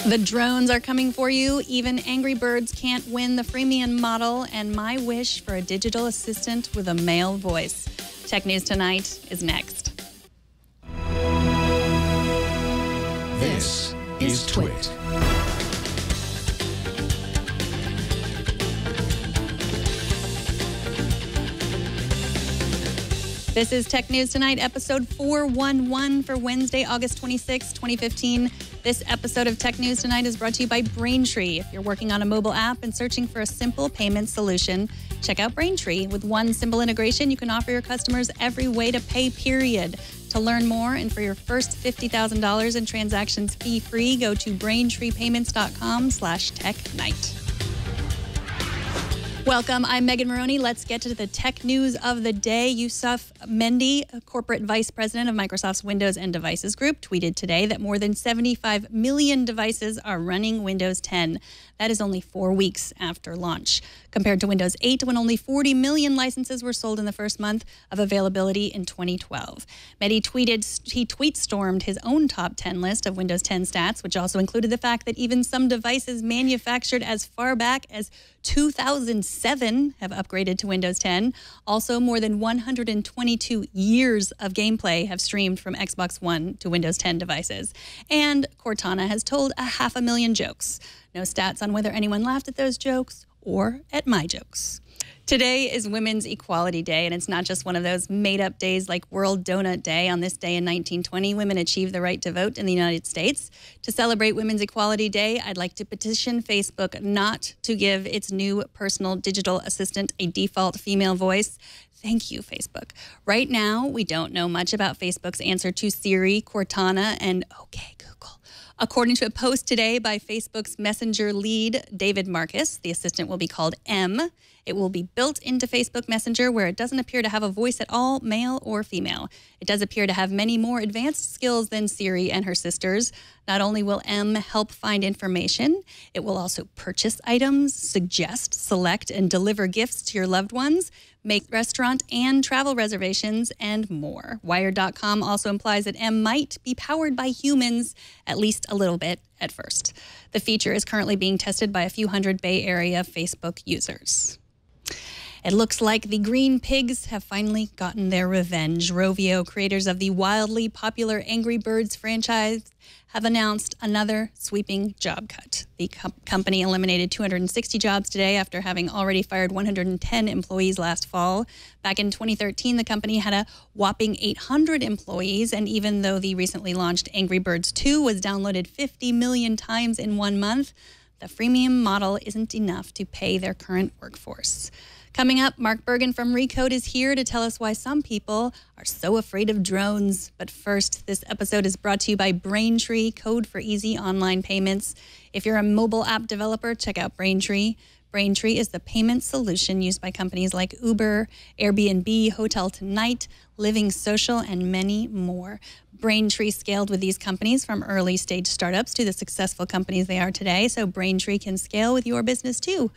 The drones are coming for you. Even Angry Birds can't win the freemium model. And my wish for a digital assistant with a male voice. Tech News Tonight is next. This is Twit. This is Tech News Tonight, episode 411 for Wednesday, August 26, 2015. This episode of Tech News Tonight is brought to you by Braintree. If you're working on a mobile app and searching for a simple payment solution, check out Braintree. With one simple integration, you can offer your customers every way to pay, period. To learn more and for your first $50,000 in transactions fee-free, go to braintreepayments.com/technight. Welcome, I'm Megan Maroney. Let's get to the tech news of the day. Yusuf Mendy, corporate vice president of Microsoft's Windows and Devices Group, tweeted today that more than 75 million devices are running Windows 10. That is only 4 weeks after launch, compared to Windows 8, when only 40 million licenses were sold in the first month of availability in 2012. Mendy tweet-stormed his own top 10 list of Windows 10 stats, which also included the fact that even some devices manufactured as far back as 2007 have upgraded to Windows 10. Also, more than 122 years of gameplay have streamed from Xbox One to Windows 10 devices. And Cortana has told 500,000 jokes. No stats on whether anyone laughed at those jokes or at my jokes. Today is Women's Equality Day, and it's not just one of those made-up days like World Donut Day. On this day in 1920, women achieved the right to vote in the United States. To celebrate Women's Equality Day, I'd like to petition Facebook not to give its new personal digital assistant a default female voice. Thank you, Facebook. Right now, we don't know much about Facebook's answer to Siri, Cortana, and OK Google. According to a post today by Facebook's Messenger lead, David Marcus, the assistant will be called M. It will be built into Facebook Messenger, where it doesn't appear to have a voice at all, male or female. It does appear to have many more advanced skills than Siri and her sisters. Not only will M help find information, it will also purchase items, suggest, select, and deliver gifts to your loved ones, make restaurant and travel reservations, and more. Wired.com also implies that M might be powered by humans, at least a little bit at first. The feature is currently being tested by a few hundred Bay Area Facebook users. It looks like the Green Pigs have finally gotten their revenge. Rovio, creators of the wildly popular Angry Birds franchise, have announced another sweeping job cut. The company eliminated 260 jobs today after having already fired 110 employees last fall. Back in 2013, the company had a whopping 800 employees, and even though the recently launched Angry Birds 2 was downloaded 50 million times in 1 month, the freemium model isn't enough to pay their current workforce. Coming up, Mark Bergen from Recode is here to tell us why some people are so afraid of drones. But first, this episode is brought to you by Braintree, code for easy online payments. If you're a mobile app developer, check out Braintree. Braintree is the payment solution used by companies like Uber, Airbnb, Hotel 2Night, Living Social, and many more. Braintree scaled with these companies from early stage startups to the successful companies they are today, so Braintree can scale with your business too.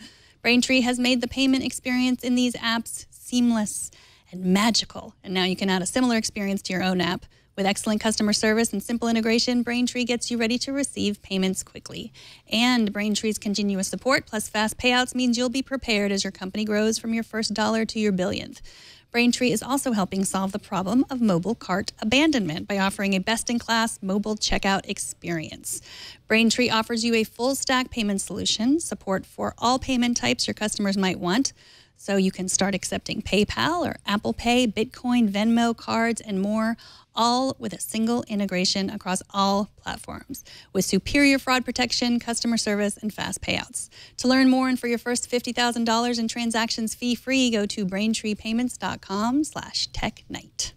Braintree has made the payment experience in these apps seamless and magical. And now you can add a similar experience to your own app. With excellent customer service and simple integration, Braintree gets you ready to receive payments quickly. And Braintree's continuous support plus fast payouts means you'll be prepared as your company grows from your first dollar to your billionth. Braintree is also helping solve the problem of mobile cart abandonment by offering a best-in-class mobile checkout experience. Braintree offers you a full-stack payment solution, support for all payment types your customers might want, so you can start accepting PayPal or Apple Pay, Bitcoin, Venmo, cards, and more, all with a single integration across all platforms, with superior fraud protection, customer service, and fast payouts. To learn more and for your first $50,000 in transactions fee-free, go to braintreepayments.com/technight.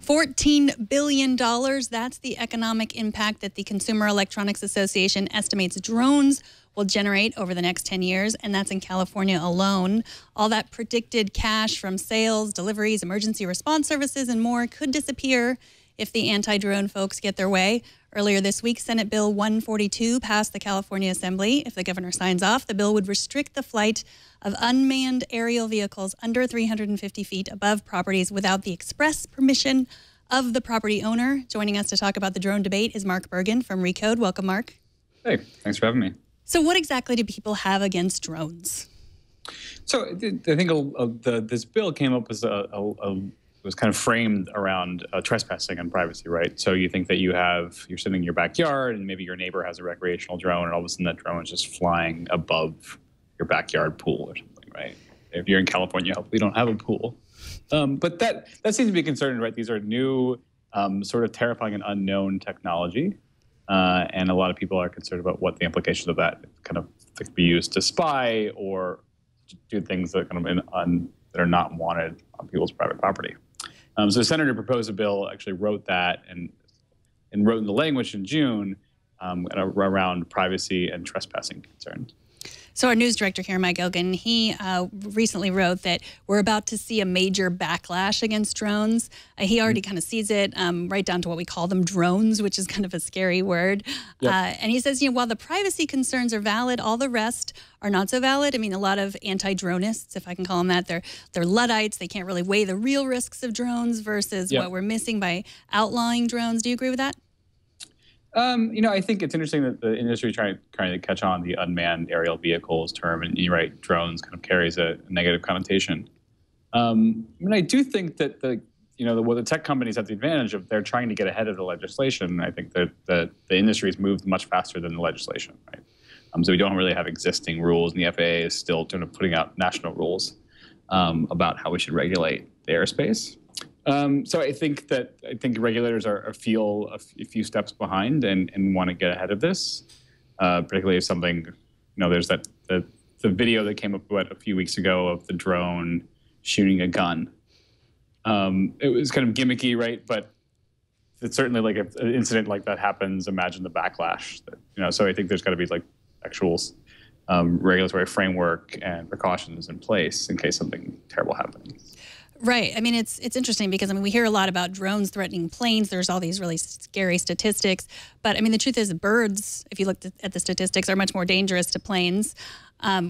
$14 billion, that's the economic impact that the Consumer Electronics Association estimates drones will generate over the next 10 years, and that's in California alone. All that predicted cash from sales, deliveries, emergency response services, and more could disappear if the anti-drone folks get their way. Earlier this week, Senate Bill 142 passed the California Assembly. If the governor signs off, the bill would restrict the flight of unmanned aerial vehicles under 350 feet above properties without the express permission of the property owner. Joining us to talk about the drone debate is Mark Bergen from Recode. Welcome, Mark. Hey, thanks for having me. So what exactly do people have against drones? So I think this bill came up as was kind of framed around trespassing and privacy, right? So you think that you're sitting in your backyard and maybe your neighbor has a recreational drone and all of a sudden that drone is just flying above your backyard pool or something, right? If you're in California, hopefully you don't have a pool. But that seems to be concerning, right? These are new, sort of terrifying and unknown technology. And a lot of people are concerned about what the implications of that kind of could be used to spy or do things that that are not wanted on people's private property. So the senator proposed a bill, actually wrote that and wrote in the language in June around privacy and trespassing concerns. So our news director here, Mike Bergen, he recently wrote that we're about to see a major backlash against drones. He already kind of sees it right down to what we call them, drones, which is kind of a scary word. Yep. And he says, while the privacy concerns are valid, all the rest are not so valid. I mean, a lot of anti-dronists, if I can call them that, they're Luddites. They can't really weigh the real risks of drones versus what we're missing by outlawing drones. Do you agree with that? I think it's interesting that the industry is trying to catch on the unmanned aerial vehicles term, and you're right, drones kind of carries a negative connotation. I do think that the tech companies have the advantage of they're trying to get ahead of the legislation. I think that the industry has moved much faster than the legislation, right? So we don't really have existing rules, and the FAA is still kind of putting out national rules about how we should regulate the airspace. So I think regulators feel a few steps behind and want to get ahead of this, particularly if something, there's the video that came up a few weeks ago of the drone shooting a gun. It was kind of gimmicky, right? But it's certainly like if an incident like that happens, imagine the backlash. So I think there's got to be like actual regulatory framework and precautions in place in case something terrible happens. Right. I mean, it's interesting because, we hear a lot about drones threatening planes. There's all these really scary statistics. But, the truth is birds, if you look at the statistics, are much more dangerous to planes.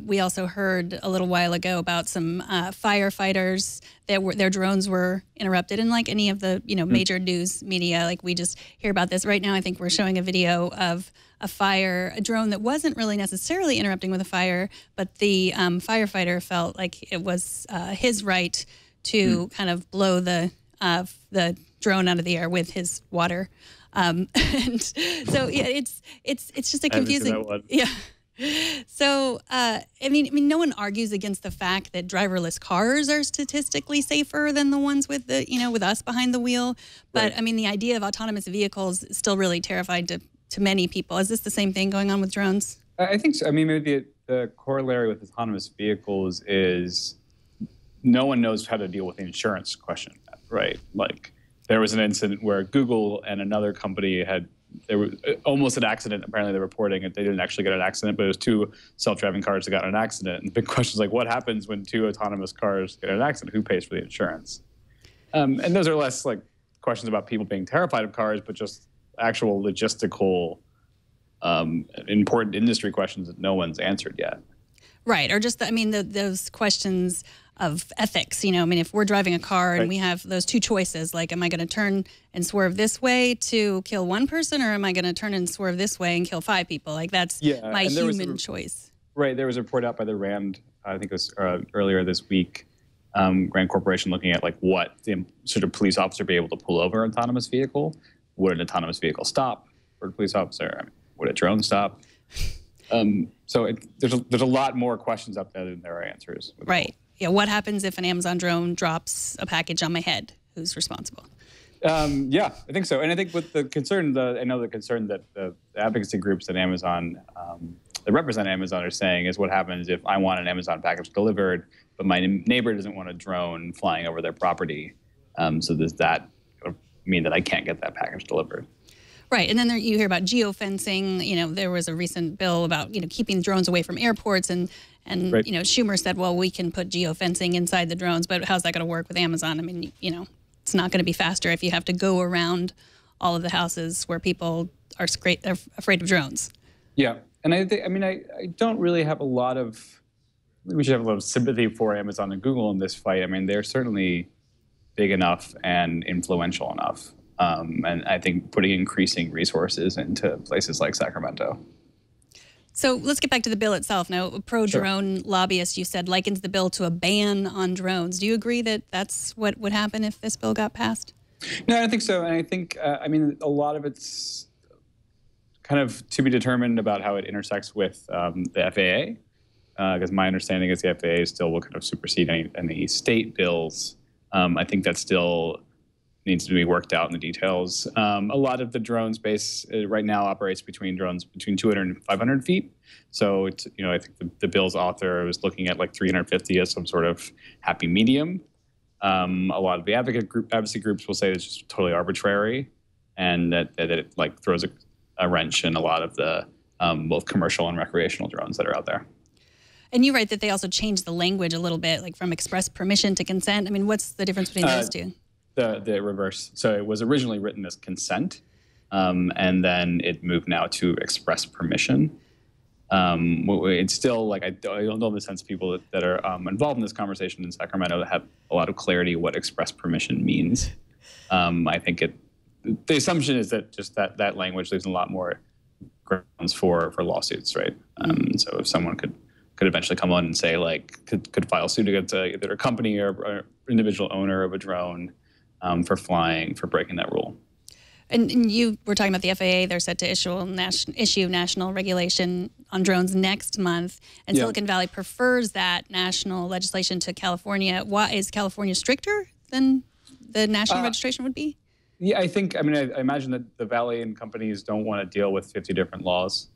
We also heard a little while ago about some firefighters that their drones were interrupted. And like any of the, major news media, like we just hear about this. Right now, I think we're showing a video of a drone that wasn't really necessarily interrupting with a fire, but the firefighter felt like it was his right to kind of blow the drone out of the air with his water, and so it's just a confusing. Yeah. So no one argues against the fact that driverless cars are statistically safer than the ones with with us behind the wheel. But right. The idea of autonomous vehicles is still really terrifying to many people. Is this the same thing going on with drones? I think so. Maybe the corollary with autonomous vehicles is no one knows how to deal with the insurance question, right? Like there was an incident where Google and another company there was almost an accident. Apparently they're reporting it. They didn't actually get an accident, but it was two self-driving cars that got in an accident. And the big question is like, what happens when two autonomous cars get in an accident? Who pays for the insurance? And those are less like questions about people being terrified of cars, but just actual logistical, important industry questions that no one's answered yet. Right, or just those questions of ethics. If we're driving a car and right. we have those two choices, like, am I going to turn and swerve this way to kill one person, or am I going to turn and swerve this way and kill 5 people? Like that's my human choice. Right. There was a report out by the RAND, I think it was earlier this week, Rand Corporation looking at like what the sort of police officer be able to pull over an autonomous vehicle. Would an autonomous vehicle stop for a police officer? Would a drone stop? So there's a lot more questions up there than there are answers. Right. Yeah. What happens if an Amazon drone drops a package on my head? Who's responsible? Yeah, I think so. And I think with the concern, I know the concern that the advocacy groups at Amazon that represent Amazon are saying is what happens if I want an Amazon package delivered, but my neighbor doesn't want a drone flying over their property. So does that mean that I can't get that package delivered? Right, and then you hear about geofencing. There was a recent bill about keeping drones away from airports, and right. Schumer said, well, we can put geofencing inside the drones, but how's that going to work with Amazon? It's not going to be faster if you have to go around all of the houses where people are afraid of drones. Yeah, and I think I don't really have a lot of. We should have a lot of sympathy for Amazon and Google in this fight. They're certainly big enough and influential enough. And I think putting increasing resources into places like Sacramento So let's get back to the bill itself. Now, a pro-drone lobbyist, you said, likens the bill to a ban on drones. Do you agree that that's what would happen if this bill got passed? No, I think so. And I think, I mean, a lot of it's kind of to be determined about how it intersects with the FAA. Because my understanding is the FAA still will kind of supersede any state bills. I think that still needs to be worked out in the details. A lot of the drone space right now operates between 200 and 500 feet. So it's, I think the bill's author was looking at like 350 as some sort of happy medium. A lot of the advocacy groups will say it's just totally arbitrary, and that it like throws a wrench in a lot of the both commercial and recreational drones that are out there. And you write that they also changed the language a little bit, like from express permission to consent. I mean, what's the difference between those two? The reverse. So it was originally written as consent, and then it moved now to express permission. It's still like I don't know the sense of people that are involved in this conversation in Sacramento that have a lot of clarity what express permission means. I think the assumption is that just that language leaves a lot more grounds for lawsuits, right? So if someone could eventually come on and say like could file suit against either a company or individual owner of a drone for breaking that rule. And you were talking about the FAA. They're set to issue national regulation on drones next month. And Silicon Valley prefers that national legislation to California. Why is California stricter than the national registration would be? Yeah, I imagine that the Valley and companies don't want to deal with 50 different laws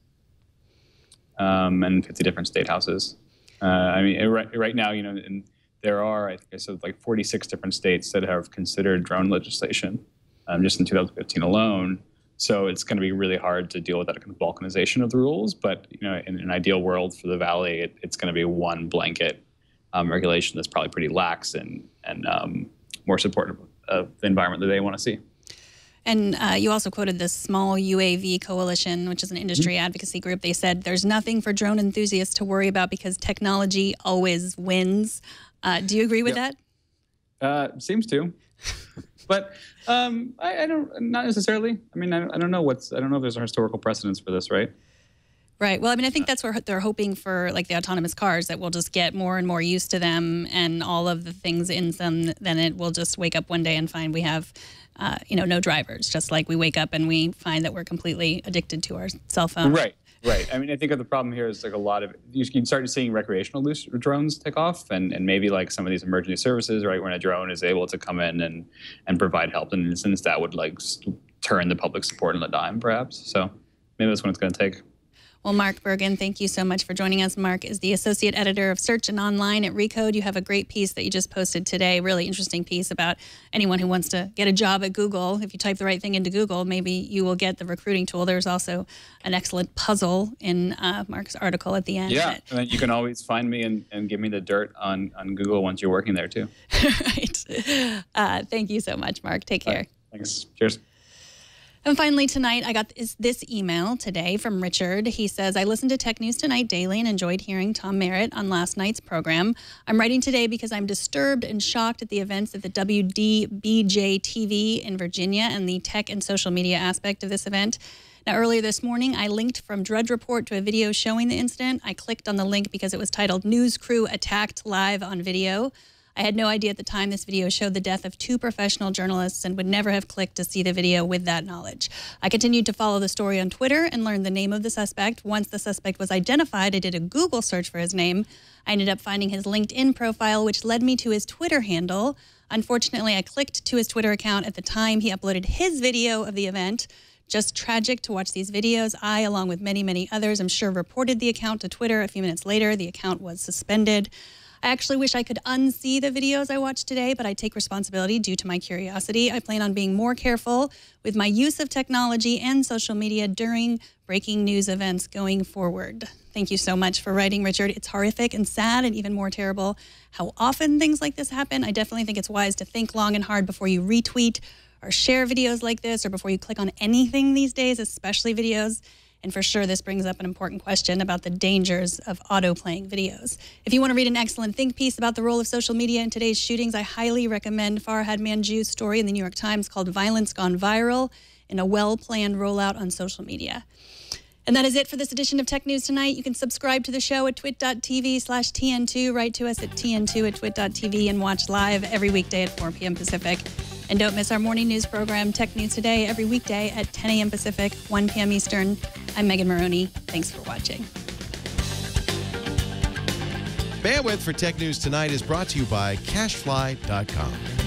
and 50 different state houses. Right now, and there are, I think I said, like 46 different states that have considered drone legislation just in 2015 alone. So it's going to be really hard to deal with that kind of balkanization of the rules. But in an ideal world for the Valley, it's going to be one blanket regulation that's probably pretty lax and more supportive of the environment that they want to see. And you also quoted the Small UAV Coalition, which is an industry advocacy group. They said there's nothing for drone enthusiasts to worry about because technology always wins. Do you agree with that? Seems to. But I don't, not necessarily. I mean, I don't know I don't know if there's a historical precedence for this, right? Right. Well, I mean, I think that's where they're hoping for, like the autonomous cars, that we'll just get more and more used to them and all of the things in them. Then it will just wake up one day and find we have, no drivers. Just like we wake up and we find that we're completely addicted to our cell phone. Right. I mean, I think the problem here is like a lot of you can start seeing recreational drones take off, and maybe like some of these emergency services, right, when a drone is able to come in and provide help in an instance that would like turn the public support on a dime, perhaps. So maybe that's what it's going to take. Well, Mark Bergen, thank you so much for joining us. Mark is the associate editor of Search and Online at Recode. You have a great piece that you just posted today, really interesting piece about anyone who wants to get a job at Google. If you type the right thing into Google, maybe you will get the recruiting tool. There's also an excellent puzzle in Mark's article at the end. Yeah, and then you can always find me and give me the dirt on Google once you're working there too. Right. Thank you so much, Mark. Take care. Thanks. Cheers. And finally tonight, I got this email today from Richard. He says, I listened to Tech News Tonight daily and enjoyed hearing Tom Merritt on last night's program. I'm writing today because I'm disturbed and shocked at the events at the WDBJ-TV in Virginia and the tech and social media aspect of this event. Now, earlier this morning, I linked from Drudge Report to a video showing the incident. I clicked on the link because it was titled News Crew Attacked Live on Video. I had no idea at the time this video showed the death of 2 professional journalists and would never have clicked to see the video with that knowledge. I continued to follow the story on Twitter and learned the name of the suspect. Once the suspect was identified, I did a Google search for his name. I ended up finding his LinkedIn profile, which led me to his Twitter handle. Unfortunately, I clicked to his Twitter account at the time he uploaded his video of the event. Just tragic to watch these videos. I, along with many, many others, I'm sure reported the account to Twitter. A few minutes later, the account was suspended. I actually wish I could unsee the videos I watched today, but I take responsibility due to my curiosity. I plan on being more careful with my use of technology and social media during breaking news events going forward. Thank you so much for writing, Richard. It's horrific and sad and even more terrible how often things like this happen. I definitely think it's wise to think long and hard before you retweet or share videos like this or before you click on anything these days, especially videos. And for sure, this brings up an important question about the dangers of auto-playing videos. If you want to read an excellent think piece about the role of social media in today's shootings, I highly recommend Farhad Manjoo's story in the New York Times called Violence Gone Viral in a Well-Planned Rollout on Social Media. And that is it for this edition of Tech News Tonight. You can subscribe to the show at twit.tv/TN2. Write to us at TN2 and watch live every weekday at 4 p.m. Pacific. And don't miss our morning news program, Tech News Today, every weekday at 10 a.m. Pacific, 1 p.m. Eastern. I'm Megan Maroney. Thanks for watching. Bandwidth for Tech News Tonight is brought to you by CashFly.com.